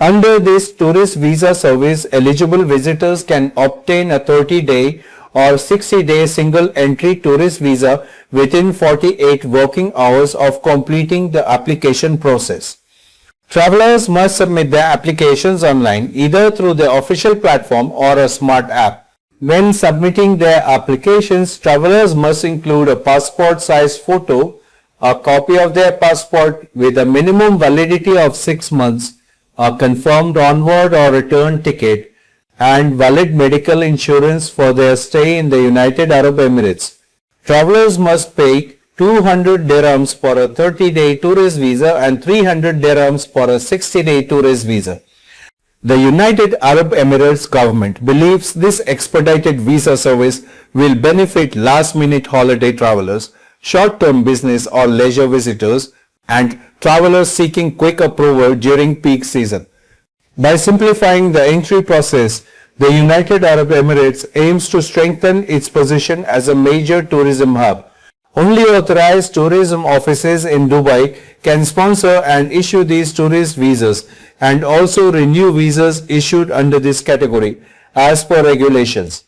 Under this tourist visa service, eligible visitors can obtain a 30-day or 60-day single-entry tourist visa within 48 working hours of completing the application process. Travelers must submit their applications online either through the official platform or a smart app. When submitting their applications, travelers must include a passport-size photo, a copy of their passport with a minimum validity of 6 months, a confirmed onward or return ticket, and valid medical insurance for their stay in the United Arab Emirates. Travelers must pay 200 dirhams for a 30-day tourist visa and 300 dirhams for a 60-day tourist visa. The United Arab Emirates government believes this expedited visa service will benefit last-minute holiday travelers, short-term business or leisure visitors, and travelers seeking quick approval during peak season. By simplifying the entry process, the United Arab Emirates aims to strengthen its position as a major tourism hub. Only authorized tourism offices in Dubai can sponsor and issue these tourist visas and also renew visas issued under this category as per regulations.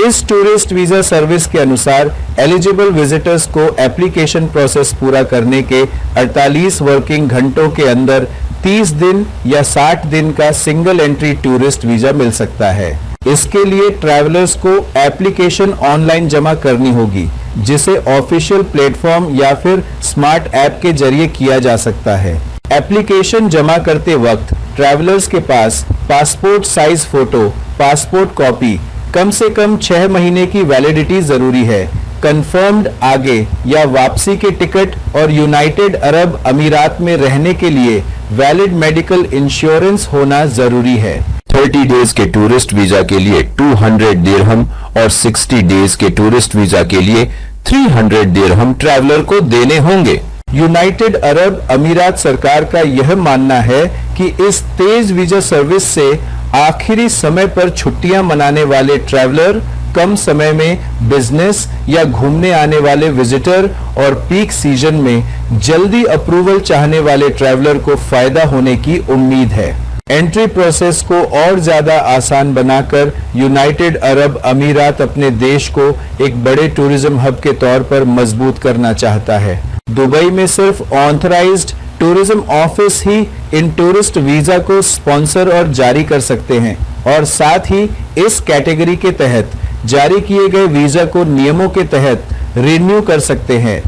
इस tourist visa service के अनुसार eligible visitors को application process पूरा करने के 48 working घंटों के अंदर 30 दिन या 60 दिन का सिंगल एंट्री टूरिस्ट वीजा मिल सकता है। इसके लिए ट्रैवलर्स को एप्लीकेशन ऑनलाइन जमा करनी होगी, जिसे ऑफिशियल प्लेटफॉर्म या फिर स्मार्ट ऐप के जरिए किया जा सकता है। एप्लीकेशन जमा करते वक्त ट्रैवलर्स के पास passport size photo, passport copy, कम से कम 6 महीने की वैलिडिटी जरूरी है, कंफर्म्ड आगे या वापसी के टिकट और यूनाइटेड अरब अमीरात में रहने के लिए वैलिड मेडिकल इंश्योरेंस होना जरूरी है। 30 डेज के टूरिस्ट वीजा के लिए 200 दिरहम और 60 डेज के टूरिस्ट वीजा के लिए 300 दिरहम ट्रैवलर को देने होंगे। यूनाइटेड अरब अमीरात सरकार का यह मानना है कि इस तेज वीजा सर्विस से आखिरी समय पर छुट्टियां मनाने वाले ट्रैवलर, कम समय में बिजनेस या घूमने आने वाले विजिटर और पीक सीजन में जल्दी अप्रूवल चाहने वाले ट्रैवलर को फायदा होने की उम्मीद है। एंट्री प्रोसेस को और ज्यादा आसान बनाकर यूनाइटेड अरब अमीरात अपने देश को एक बड़े टूरिज्म हब के तौर पर मजबूत करना चाहता है। दुबई में सिर्फ ऑथराइज्ड टूरिज्म ऑफिस ही इन टूरिस्ट वीजा को स्पॉन्सर और जारी कर सकते हैं और साथ ही इस कैटेगरी के तहत जारी किए गए वीजा को नियमों के तहत रिन्यू कर सकते हैं।